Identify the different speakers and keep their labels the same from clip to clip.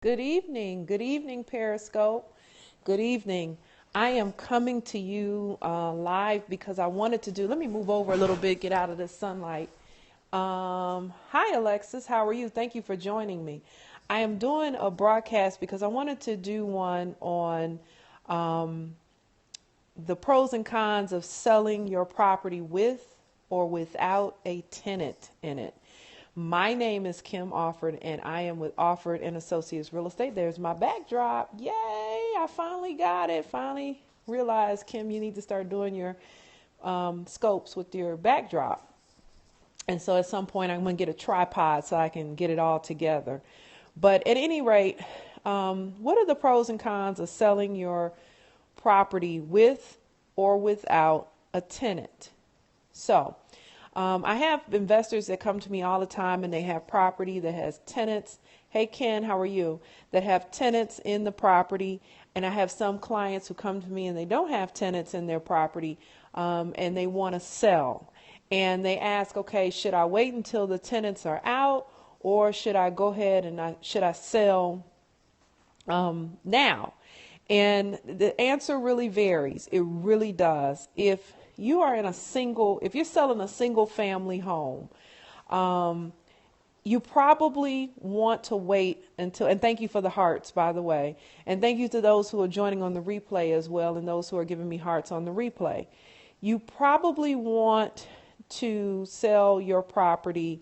Speaker 1: Good evening, Periscope. Good evening. I am coming to you live because I wanted to do, let me move over a little bit, get out of the sunlight. Hi, Alexis. How are you? Thank you for joining me. I am doing a broadcast because I wanted to do one on the pros and cons of selling your property with or without a tenant in it. My name is Kim Offord, and I am with Offord and Associates Real Estate. There's my backdrop. Yay! I finally got it. Finally realized, Kim, you need to start doing your scopes with your backdrop. And so at some point, I'm going to get a tripod so I can get it all together. But at any rate, what are the pros and cons of selling your property with or without a tenant? So, I have investors that come to me all the time and they have property that has tenants. Hey, Ken, how are you? That have tenants in the property. And I have some clients who come to me and they don't have tenants in their property and they want to sell. And they ask, okay, should I wait until the tenants are out or should I go ahead and should I sell now? And the answer really varies. It really does. If you're selling a single family home, you probably want to wait until, and thank you for the hearts, by the way, and thank you to those who are joining on the replay as well, and those who are giving me hearts on the replay. You probably want to sell your property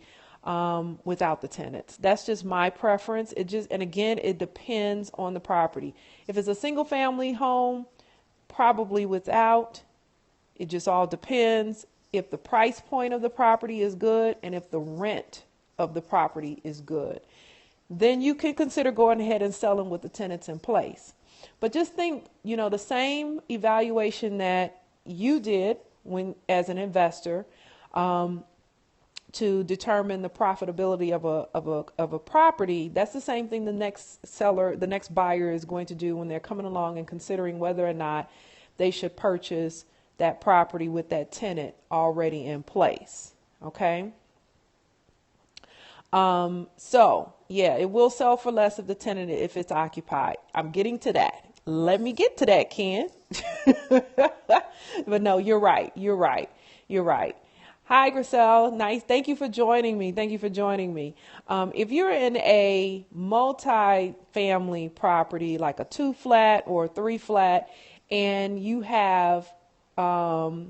Speaker 1: without the tenants. That's just my preference. And again, it depends on the property. If it's a single family home, probably without. It just all depends if the price point of the property is good and if the rent of the property is good. Then you can consider going ahead and selling with the tenants in place. But just think, the same evaluation that you did as an investor to determine the profitability of a property, that's the same thing the next buyer is going to do when they're coming along and considering whether or not they should purchase that property with that tenant already in place. Okay. It will sell for less of the tenant if it's occupied. I'm getting to that. Let me get to that, Ken. But no, you're right. Hi, Griselle. Nice. Thank you for joining me. If you're in a multi-family property, like a 2-flat or a 3-flat, and you have let's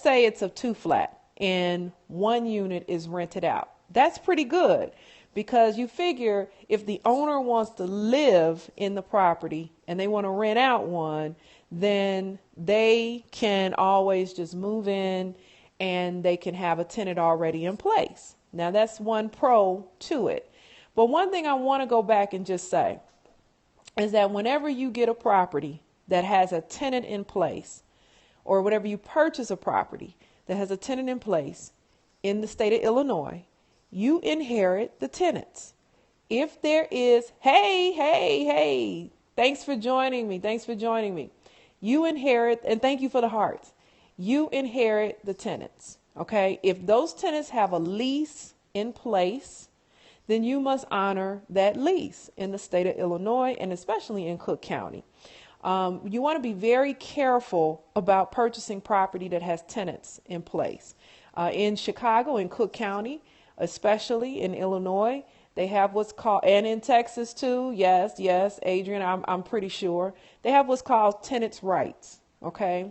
Speaker 1: say it's a 2-flat and one unit is rented out. That's pretty good because you figure if the owner wants to live in the property and they want to rent out one, then they can always just move in and they can have a tenant already in place. Now that's one pro to it. But one thing I want to go back and just say is that whenever you get a property that has a tenant in place, or whenever you purchase a property that has a tenant in place in the state of Illinois, you inherit the tenants. If there is, hey, thanks for joining me. You inherit, and thank you for the hearts. You inherit the tenants, okay? If those tenants have a lease in place, then you must honor that lease in the state of Illinois and especially in Cook County. You want to be very careful about purchasing property that has tenants in place. In Chicago, in Cook County, especially in Illinois, they have what's called, and in Texas too, yes, Adrian, I'm pretty sure, they have what's called tenants' rights, okay?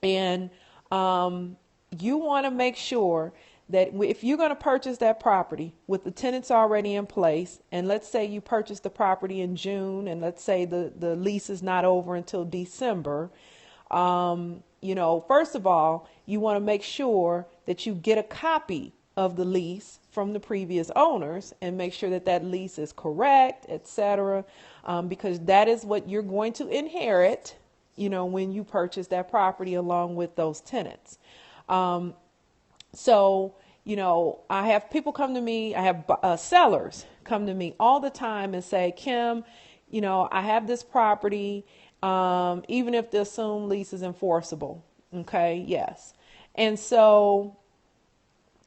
Speaker 1: And you want to make sure that if you're going to purchase that property with the tenants already in place, and let's say you purchased the property in June, and let's say the lease is not over until December, first of all, you want to make sure that you get a copy of the lease from the previous owners and make sure that that lease is correct, etc., because that is what you're going to inherit, when you purchase that property along with those tenants. I have people come to me, I have sellers come to me all the time and say, Kim, I have this property, even if the assumed lease is enforceable. Okay, yes. And so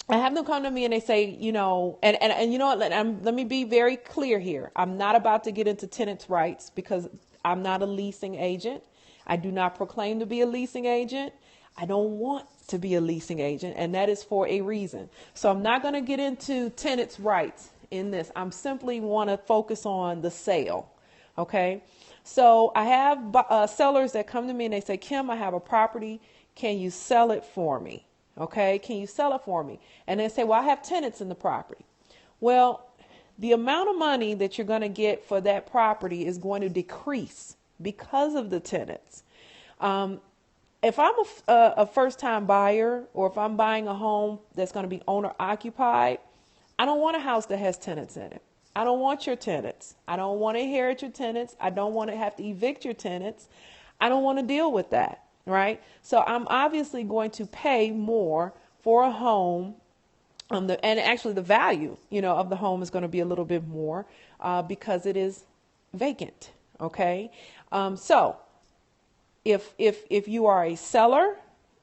Speaker 1: I have them come to me and they say, and you know what, let me be very clear here. I'm not about to get into tenants' rights because I'm not a leasing agent. I do not proclaim to be a leasing agent. I don't want to be a leasing agent, and that is for a reason. So I'm not going to get into tenants' rights in this. I'm simply want to focus on the sale. Okay. So I have sellers that come to me and they say, Kim, I have a property. Can you sell it for me? Okay. Can you sell it for me? And they say, well, I have tenants in the property. Well, the amount of money that you're going to get for that property is going to decrease because of the tenants. If I'm a first-time buyer, or if I'm buying a home that's going to be owner-occupied, I don't want a house that has tenants in it. I don't want your tenants. I don't want to inherit your tenants. I don't want to have to evict your tenants. I don't want to deal with that, right? So I'm obviously going to pay more for a home, and actually the value, of the home is going to be a little bit more because it is vacant. Okay, so if you are a seller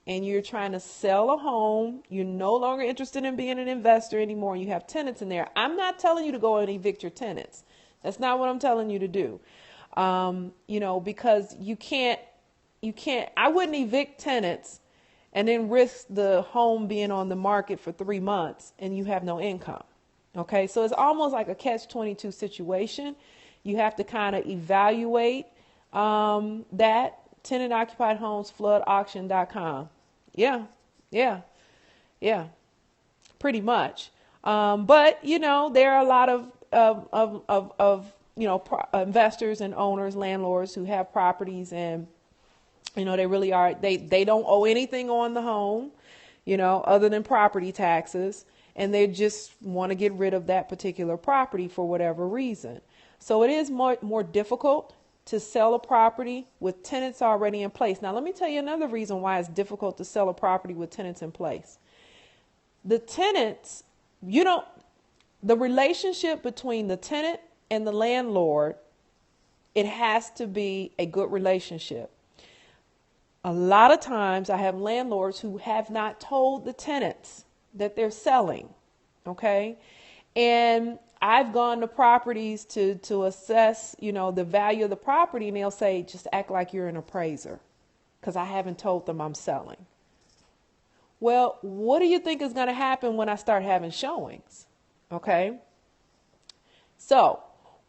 Speaker 1: and you're trying to sell a home, you're no longer interested in being an investor anymore, and you have tenants in there, I'm not telling you to go and evict your tenants. That's not what I'm telling you to do. Because you can't, I wouldn't evict tenants and then risk the home being on the market for 3 months and you have no income. Okay, so it's almost like a catch-22 situation. You have to kind of evaluate that. Tenant occupied homes, floodauction.com. Yeah, pretty much. But there are a lot of investors and owners, landlords who have properties, and they really are. They don't owe anything on the home, other than property taxes, and they just want to get rid of that particular property for whatever reason. So it is more difficult to sell a property with tenants already in place. Now, let me tell you another reason why it's difficult to sell a property with tenants in place. The tenants, the relationship between the tenant and the landlord, it has to be a good relationship. A lot of times I have landlords who have not told the tenants that they're selling. Okay. And I've gone to properties to assess, the value of the property, and they'll say, just act like you're an appraiser because I haven't told them I'm selling. Well, what do you think is going to happen when I start having showings? Okay. So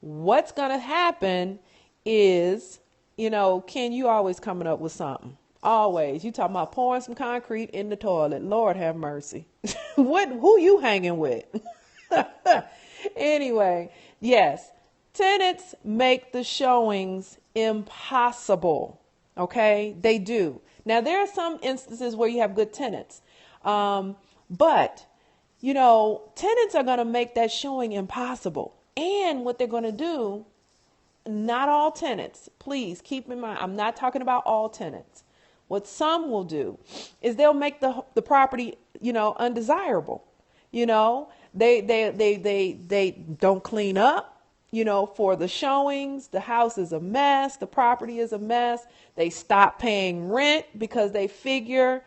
Speaker 1: what's going to happen is, Ken, you always coming up with something. Always. You talking about pouring some concrete in the toilet. Lord have mercy. Who you hanging with? Anyway, yes, tenants make the showings impossible. Okay, they do. Now, there are some instances where you have good tenants, but tenants are going to make that showing impossible. And what they're going to do, not all tenants, please keep in mind, I'm not talking about all tenants. What some will do is they'll make the property, undesirable. They don't clean up, for the showings. The house is a mess. The property is a mess. They stop paying rent because they figure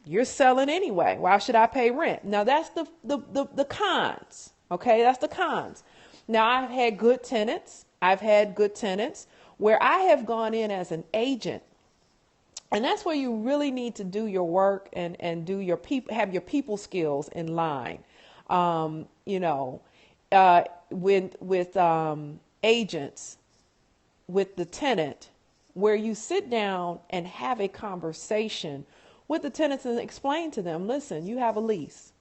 Speaker 1: you're selling anyway. Why should I pay rent? Now that's the cons. Okay. That's the cons. Now I've had good tenants. Where I have gone in as an agent. And that's where you really need to do your work and do your have your people skills in line. With agents, with the tenant, where you sit down and have a conversation with the tenants and explain to them, listen, you have a lease.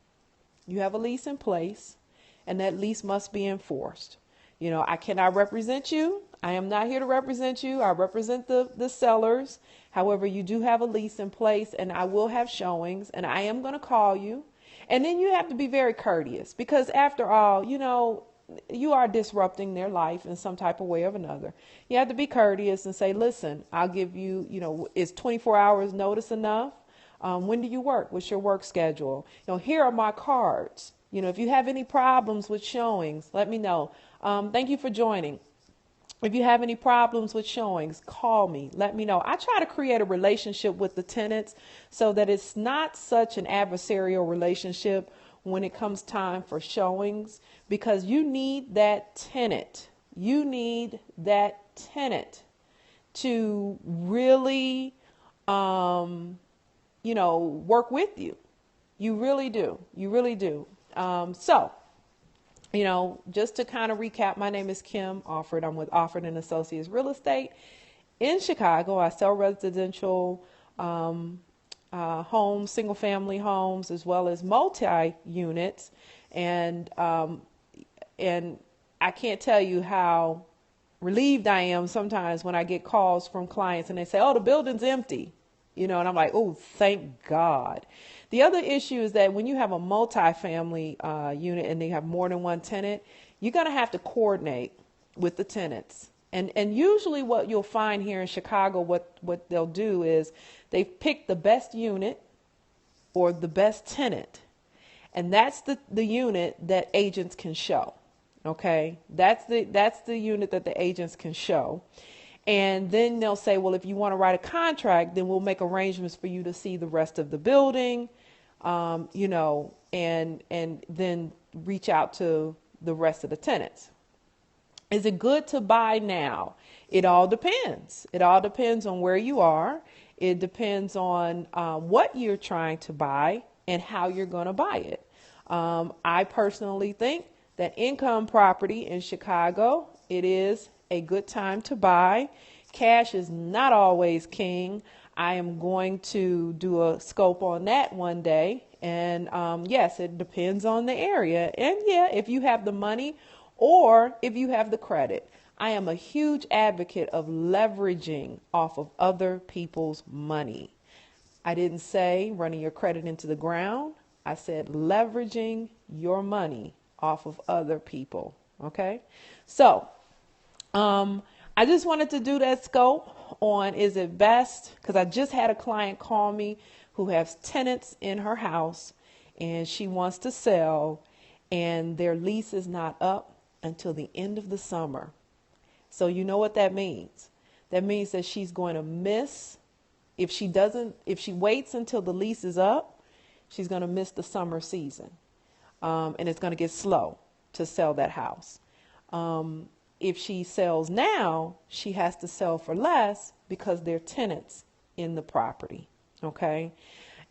Speaker 1: You have a lease in place, and that lease must be enforced. I cannot represent you. I am not here to represent you. I represent the sellers. However, you do have a lease in place, and I will have showings, and I am going to call you. And then you have to be very courteous because after all, you are disrupting their life in some type of way or another. You have to be courteous and say, listen, I'll give you, is 24 hours notice enough? When do you work? What's your work schedule? Here are my cards. If you have any problems with showings, let me know. Thank you for joining. If you have any problems with showings, call me. Let me know. I try to create a relationship with the tenants so that it's not such an adversarial relationship when it comes time for showings, because you need that tenant. You need that tenant to really, work with you. You really do. You really do. Just to kind of recap, my name is Kim Offord. I'm with Offord and Associates Real Estate in Chicago. I sell residential homes, single family homes, as well as multi-units. And I can't tell you how relieved I am sometimes when I get calls from clients and they say, oh, the building's empty, and I'm like, oh, thank God. The other issue is that when you have a multi-family unit and they have more than one tenant, you're going to have to coordinate with the tenants. And usually what you'll find here in Chicago, what they'll do is they pick the best unit or the best tenant. And that's the unit that agents can show. Okay, that's the unit that the agents can show. And then they'll say, well, if you want to write a contract, then we'll make arrangements for you to see the rest of the building, and then reach out to the rest of the tenants. Is it good to buy now? It all depends. It all depends on where you are. It depends on what you're trying to buy and how you're going to buy it. I personally think that income property in Chicago, it is a good time to buy. Cash is not always king. I am going to do a scope on that one day. And yes, it depends on the area. And yeah, if you have the money or if you have the credit. I am a huge advocate of leveraging off of other people's money. I didn't say running your credit into the ground. I said leveraging your money off of other people. Okay. So, I just wanted to do that scope on, is it best? Because I just had a client call me who has tenants in her house and she wants to sell and their lease is not up until the end of the summer. So you know what that means? That means that she's going to miss, if she waits until the lease is up, she's going to miss the summer season. And it's going to get slow to sell that house. If she sells now, she has to sell for less because they're tenants in the property. Okay.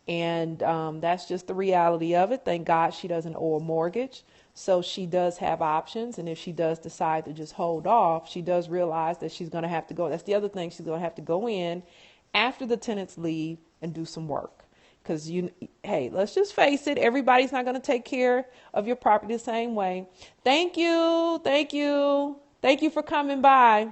Speaker 1: And that's just the reality of it. Thank God she doesn't owe a mortgage. So she does have options. And if she does decide to just hold off, she does realize that she's going to have to go. That's the other thing. She's going to have to go in after the tenants leave and do some work. Because, hey, let's just face it. Everybody's not going to take care of your property the same way. Thank you. Thank you. Thank you for coming by.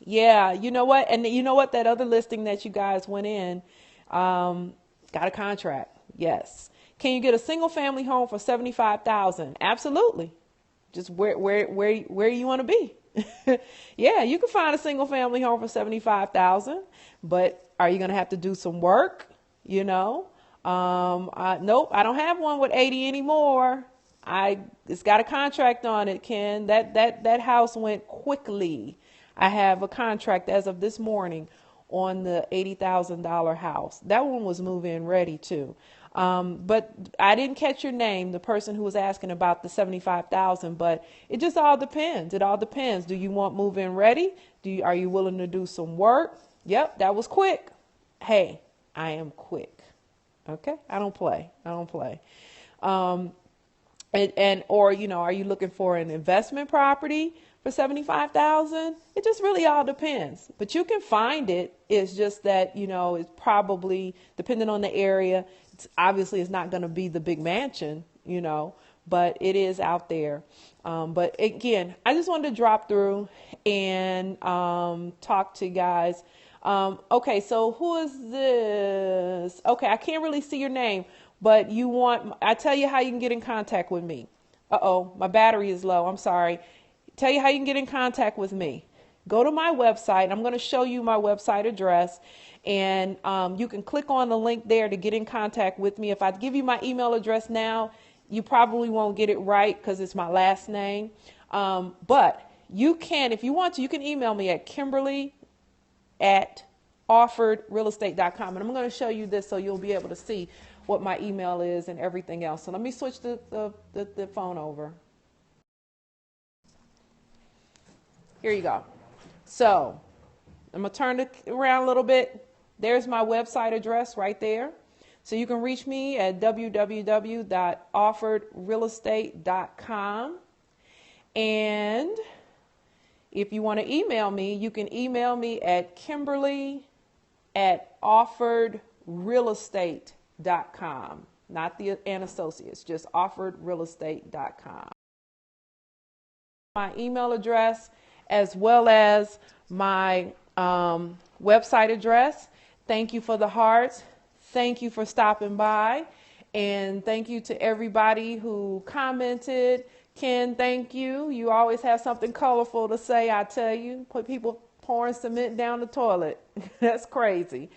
Speaker 1: Yeah, you know what? And you know what? That other listing that you guys went in, got a contract. Yes. Can you get a single family home for $75,000? Absolutely. Just where you want to be. Yeah, you can find a single family home for $75,000, but are you going to have to do some work? Nope, I don't have one with 80 anymore. It's got a contract on it, Ken. That house went quickly. I have a contract as of this morning on the $80,000 house. That one was move-in ready too. But I didn't catch your name, the person who was asking about the 75,000, but it just all depends. It all depends. Do you want move-in ready? Are you willing to do some work? Yep, that was quick. Hey, I am quick. Okay. I don't play. Or, are you looking for an investment property for $75,000? It just really all depends, but you can find it. It's just that, it's probably depending on the area. It's not going to be the big mansion, but it is out there. But again, I just wanted to drop through and, talk to you guys. Okay. So who is this? Okay. I can't really see your name, but I tell you how you can get in contact with me. My battery is low. I'm sorry. Tell you how you can get in contact with me. Go to my website. I'm going to show you my website address, and you can click on the link there to get in contact with me. If I give you my email address now, you probably won't get it right because it's my last name. But you can, if you want to, you can email me at Kimberly@offordrealestate.com. And I'm going to show you this so you'll be able to see what my email is and everything else. So let me switch the phone over. Here you go. So I'm going to turn it around a little bit. There's my website address right there. So you can reach me at www.offordrealestate.com. And if you want to email me, you can email me at Kimberly@offordrealestate.com. Not the and associates, just offordrealestate.com. My email address as well as my website address. Thank you for the hearts. Thank you for stopping by. And thank you to everybody who commented. Ken, thank you. You always have something colorful to say, I tell you. Put people pouring cement down the toilet. That's crazy.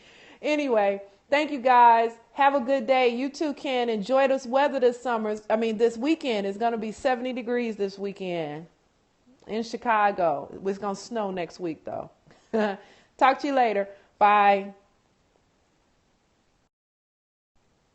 Speaker 1: Anyway, thank you guys. Have a good day. You too, Ken. Enjoy this weather this weekend. It's going to be 70 degrees this weekend in Chicago. It's going to snow next week, though. Talk to you later. Bye.